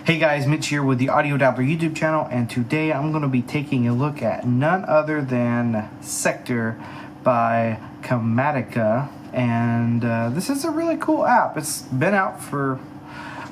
Hey guys, Mitch here with the TheAudioDabbler YouTube channel, and today I'm going to be taking a look at none other than Sector by Kymatica, and this is a really cool app. It's been out for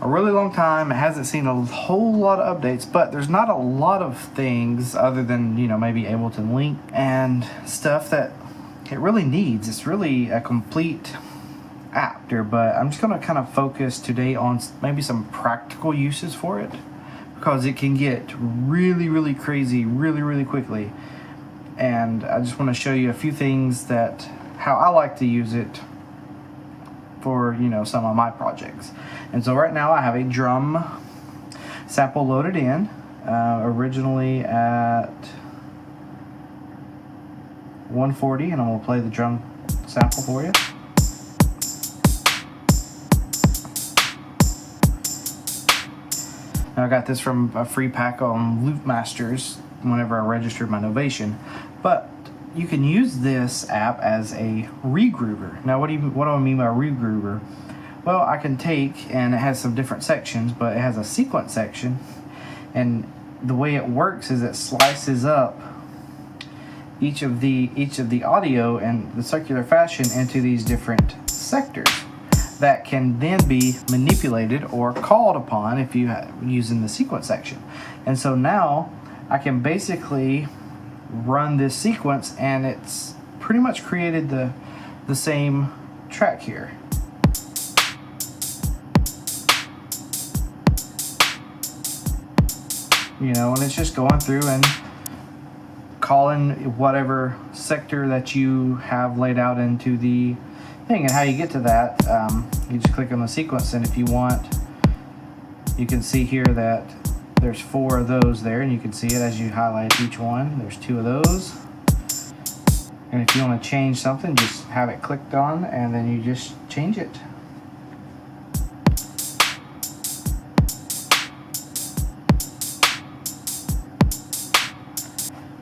a really long time. It hasn't seen a whole lot of updates, but there's not a lot of things other than, you know, maybe Ableton Link and stuff that it really needs. It's really a complete app there, but I'm just going to kind of focus today on maybe some practical uses for it, because it can get really crazy really quickly, and I just want to show you a few things that how I like to use it for, you know, some of my projects. And so right now I have a drum sample loaded in, originally at 140, and I'm going to play the drum sample for you. I got this from a free pack on Loop Masters whenever I registered my Novation. But you can use this app as a regroover. Now what do I mean by regroover? Well, I can take, and it has some different sections, but it has a sequence section, and the way it works is it slices up each of the audio in the circular fashion into these different sectors that can then be manipulated or called upon if you using the sequence section. And so now I can basically run this sequence, and it's pretty much created the same track here. You know, and it's just going through and calling whatever sector that you have laid out into the thing. And how you get to that, you just click on the sequence, and if you want, you can see here that there's 4 of those there, and you can see it as you highlight each one. There's 2 of those, and if you want to change something, just have it clicked on, and then you just change it.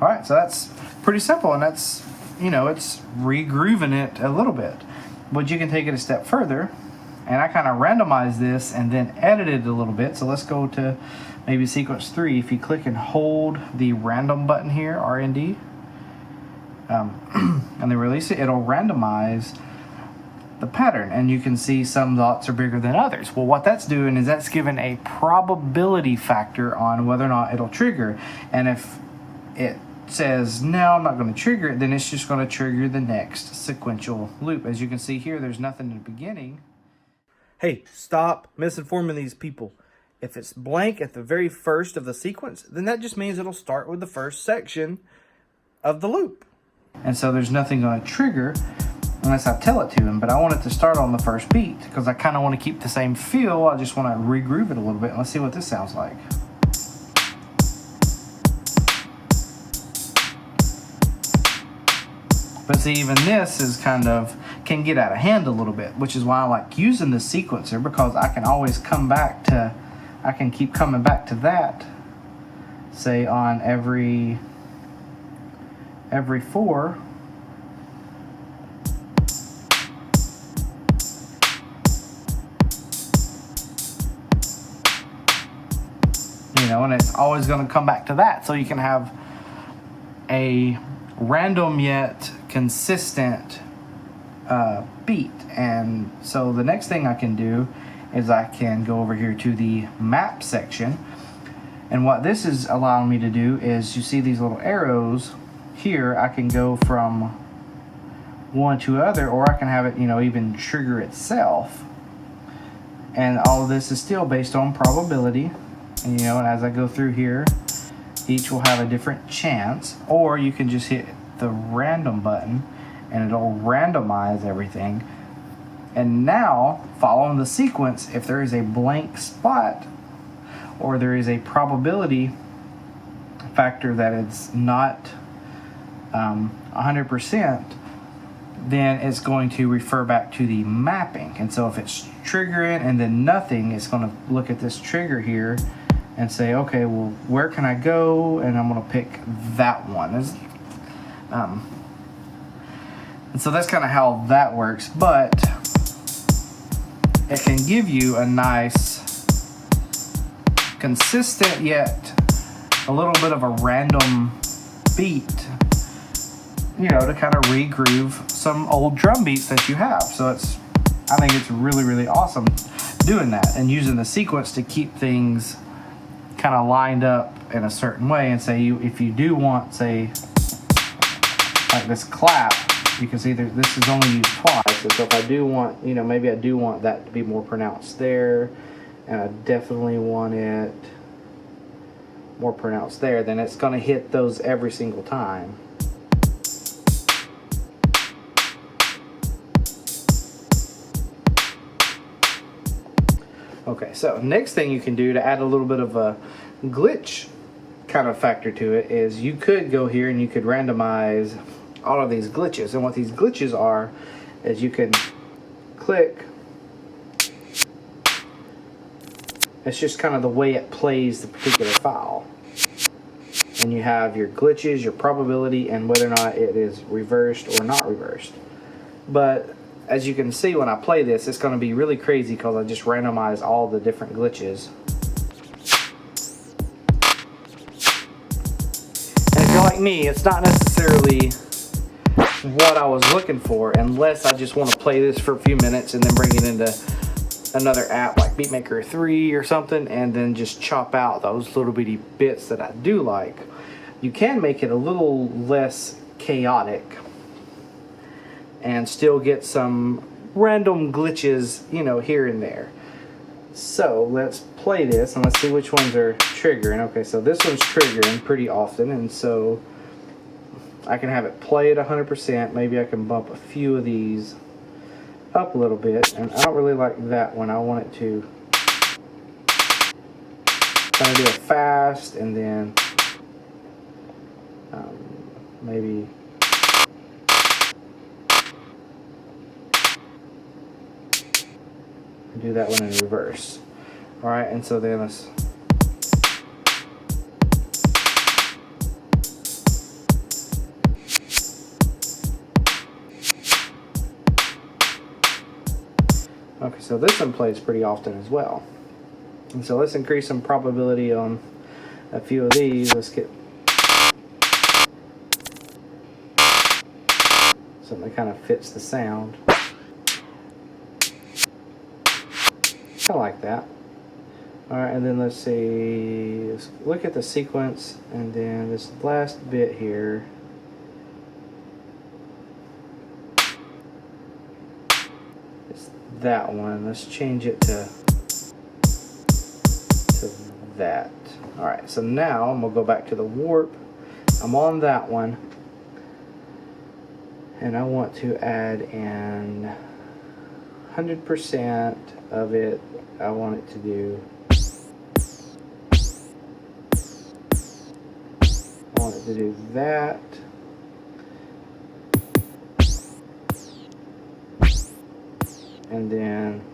Alright, so that's pretty simple, and that's, you know, it's regrooving it a little bit. But you can take it a step further, and I kind of randomize this and then edit it a little bit. So let's go to maybe sequence 3. If you click and hold the random button here, RND, and then release it, it'll randomize the pattern, and you can see some dots are bigger than others. Well, what that's doing is that's giving a probability factor on whether or not it'll trigger, and if it says no, I'm not going to trigger it, then it's just going to trigger the next sequential loop. As you can see here, there's nothing in the beginning. Hey, stop misinforming these people. If it's blank at the very first of the sequence, then that just means it'll start with the first section of the loop. And so there's nothing going to trigger unless I tell it to him, but I want it to start on the first beat because I kind of want to keep the same feel. I just want to regroove it a little bit. Let's see what this sounds like. But see, even this is can get out of hand a little bit, which is why I like using the sequencer, because I can always come back to, I can keep coming back to that, say on every 4. You know, and it's always going to come back to that, so you can have a random yet consistent beat. And so the next thing I can do is I can go over here to the map section, and what this is allowing me to do is, you see these little arrows here, I can go from one to other, or I can have it, you know, even trigger itself, and all of this is still based on probability. And, you know, and as I go through here, each will have a different chance, or you can just hit the random button and it'll randomize everything. And now, following the sequence, if there is a blank spot or there is a probability factor that it's not 100%, then it's going to refer back to the mapping. And so if it's triggering and then nothing, it's going to look at this trigger here and say, okay, well, where can I go? And I'm going to pick that one. And so that's kind of how that works, but it can give you a nice consistent yet a little bit of a random beat, you know, to kind of re-groove some old drum beats that you have. So I think it's really, really awesome doing that and using the sequence to keep things kind of lined up in a certain way. And say if you do want, say, like this clap, you can see that this is only used twice. And so if I do want, you know, maybe I do want that to be more pronounced there, and I definitely want it more pronounced there, then it's going to hit those every single time. Okay, so next thing you can do to add a little bit of a glitch kind of factor to it is you could go here and you could randomize all of these glitches. And what these glitches are is you can click. It's just kind of the way it plays the particular file. And you have your glitches, your probability, and whether or not it is reversed or not reversed. But as you can see when I play this, it's going to be really crazy because I just randomize all the different glitches. And if you're like me, it's not necessarily what I was looking for unless I just want to play this for a few minutes and then bring it into another app like Beatmaker 3 or something and then just chop out those little bitty bits that I do like. You can make it a little less chaotic and still get some random glitches, you know, here and there. So let's play this and let's see which ones are triggering. Okay, so this one's triggering pretty often, and so I can have it play at 100%. Maybe I can bump a few of these up a little bit, and I don't really like that one. I want it to kind of do it fast, and then maybe do that one in reverse. All right, and so then let's okay, so this one plays pretty often as well. And so let's increase some probability on a few of these. Let's get something that kind of fits the sound. I like that. Alright, and then let's see, let's look at the sequence, and then this last bit here. It's that one. Let's change it to that. Alright, so now I'm going to go back to the warp. I'm on that one. And I want to add in 100% of it. I want it to do. I want it to do that. And then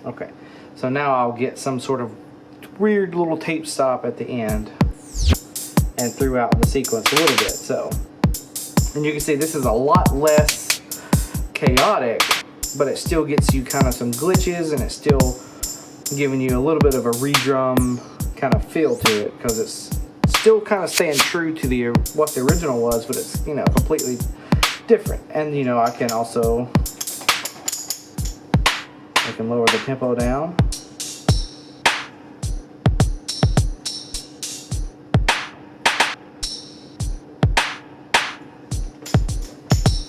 okay, so now I'll get some sort of weird little tape stop at the end and throughout the sequence a little bit. So, and you can see this is a lot less chaotic, but it still gets you kind of some glitches, and it's still giving you a little bit of a redrum kind of feel to it, because it's still kind of staying true to what the original was, but it's, you know, completely different. And you know, I can also lower the tempo down.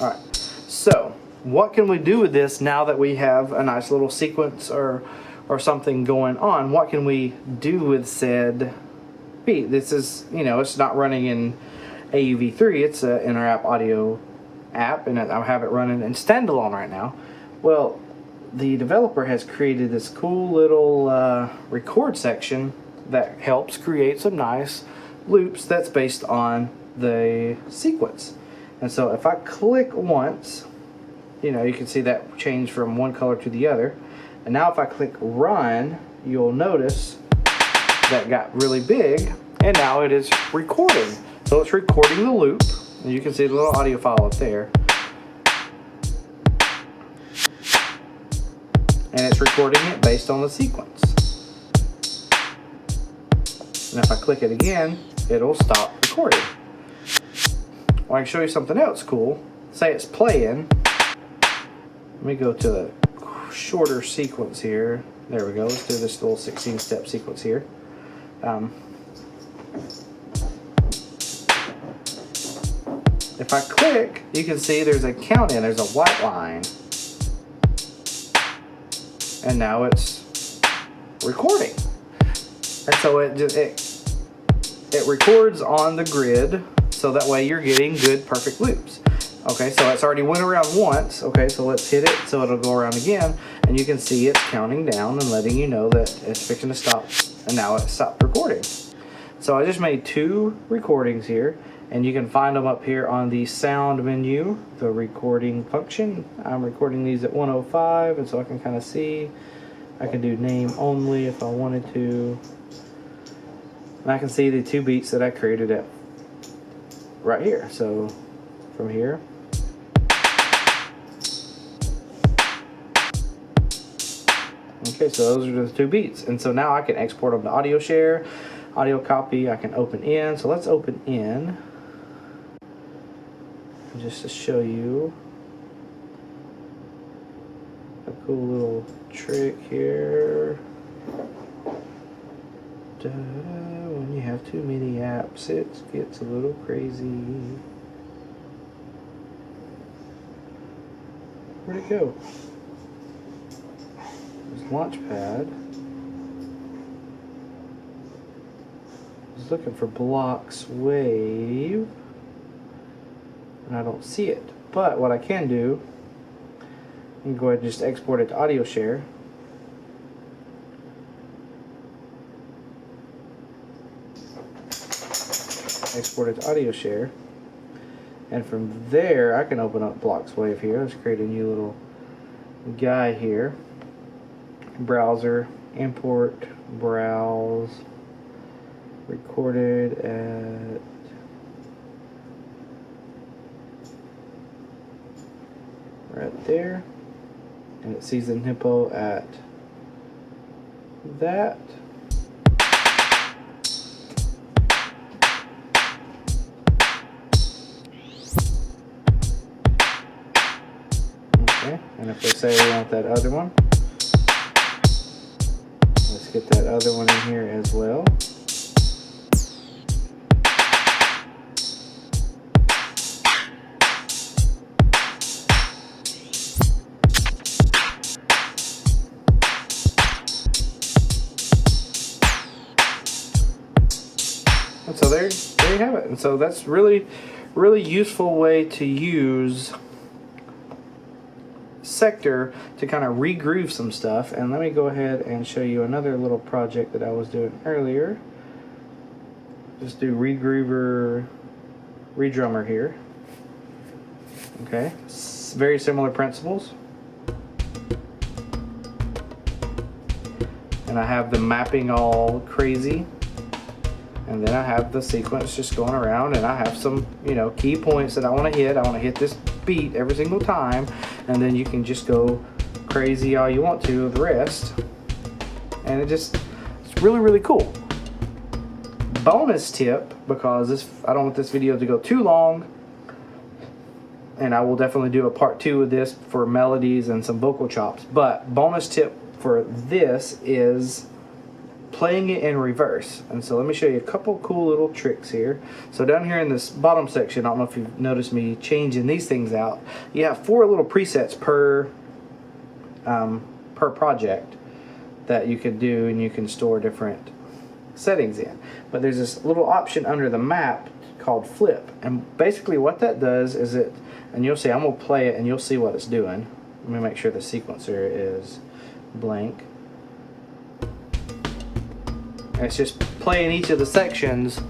Alright, so what can we do with this now that we have a nice little sequence or something going on? What can we do with said beat? This is, you know, it's not running in AUV3, it's an inter-app audio app, and I have it running in standalone right now. Well, the developer has created this cool little record section that helps create some nice loops that's based on the sequence. And so if I click once, you know, you can see that change from one color to the other. And now if I click run, you'll notice that got really big, and now it is recording. So it's recording the loop, and you can see the little audio file up there. and it's recording it based on the sequence. And if I click it again, it'll stop recording. Well, I can show you something else cool. Say it's playing. Let me go to the shorter sequence here. There we go. Let's do this little 16-step sequence here. If I click, you can see there's a count in. There's a white line. And now it's recording. And so it records on the grid, so that way you're getting good, perfect loops. Okay, so it's already went around once. Okay, so let's hit it so it'll go around again, and you can see it's counting down and letting you know that it's fixing to stop, and now it stopped recording. So I just made 2 recordings here, and you can find them up here on the sound menu, the recording function. I'm recording these at 105, and so I can kind of see. I can do name only if I wanted to. And I can see the 2 beats that I created at right here. So from here. Okay, so those are the 2 beats. And so now I can export them to audio share, audio copy. I can open in. So let's open in. Just to show you a cool little trick here. When you have too many apps, it gets a little crazy. Where'd it go? There's Launchpad. I was looking for Blocks Wave, and I don't see it. But what I can do, I can go ahead and just export it to audio share. Export it to audio share, and from there I can open up Blocks Wave here. Let's create a new little guy here. Browser, import, browse, recorded at right there, and it sees the hippo at that. And if we say we want that other one, let's get that other one in here as well. And so there you have it. And so that's really useful way to use Sector to kind of regroove some stuff. And let me go ahead and show you another little project that I was doing earlier. Just do regroover, redrummer here. Okay, very similar principles. And I have the mapping all crazy. And then I have the sequence just going around, and I have some, key points that I want to hit. I want to hit this beat every single time, and then you can just go crazy all you want to with the rest. And it's really cool. Bonus tip, because I don't want this video to go too long, and I will definitely do a part 2 of this for melodies and some vocal chops, but bonus tip for this is playing it in reverse. And so let me show you a couple cool little tricks here. So down here in this bottom section, I don't know if you've noticed me changing these things out. You have 4 little presets per project that you could do, and you can store different settings in. But there's this little option under the map called flip, and basically what that does is and you'll see, I'm gonna play it and you'll see what it's doing. Let me make sure the sequencer is blank. And it's just playing each of the sections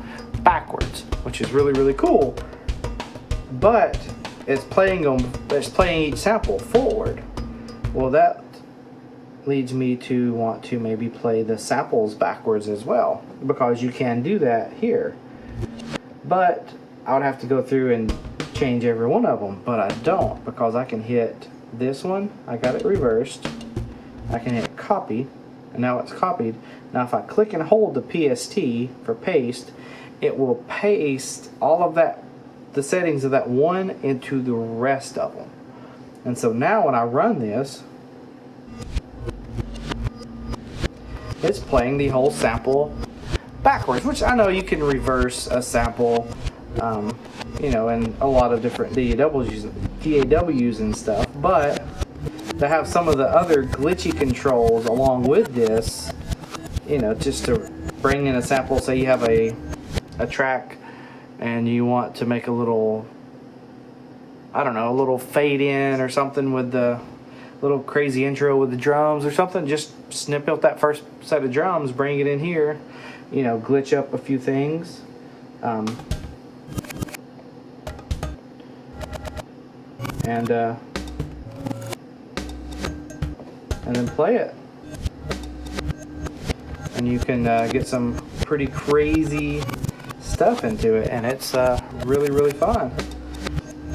backwards, which is really cool. But it's playing each sample forward. Well, that leads me to want to maybe play the samples backwards as well, because you can do that here. But I would have to go through and change every one of them, but I don't, because I can hit this one, I got it reversed, I can hit copy, and now it's copied. Now if I click and hold the PST for paste, it will paste all of that, the settings of that one, into the rest of them. And so now when I run this, it's playing the whole sample backwards, which I know you can reverse a sample, you know, in a lot of different DAWs and stuff, but to have some of the other glitchy controls along with this, you know, just to bring in a sample. Say you have a track and you want to make a little, I don't know, a little fade in or something with the little crazy intro with the drums or something, just snip out that first set of drums, bring it in here, you know, glitch up a few things, and then play it, and you can get some pretty crazy stuff into it, and it's really fun.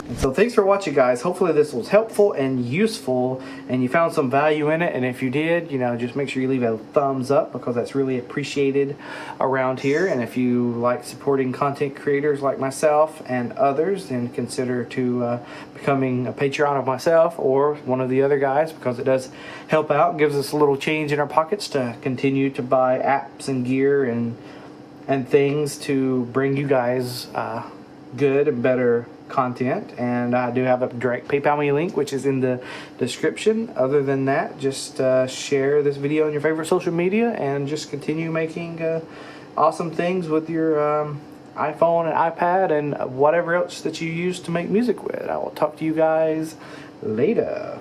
And so thanks for watching, guys. Hopefully this was helpful and useful and you found some value in it, and if you did, you know, just make sure you leave a thumbs up, because that's really appreciated around here. And if you like supporting content creators like myself and others, then consider to becoming a Patreon of myself or one of the other guys, because it does help out, gives us a little change in our pockets to continue to buy apps and gear and things to bring you guys good and better content. And I do have a direct PayPal me link, which is in the description. Other than that, just share this video on your favorite social media and just continue making awesome things with your iPhone and iPad and whatever else that you use to make music with. I will talk to you guys later.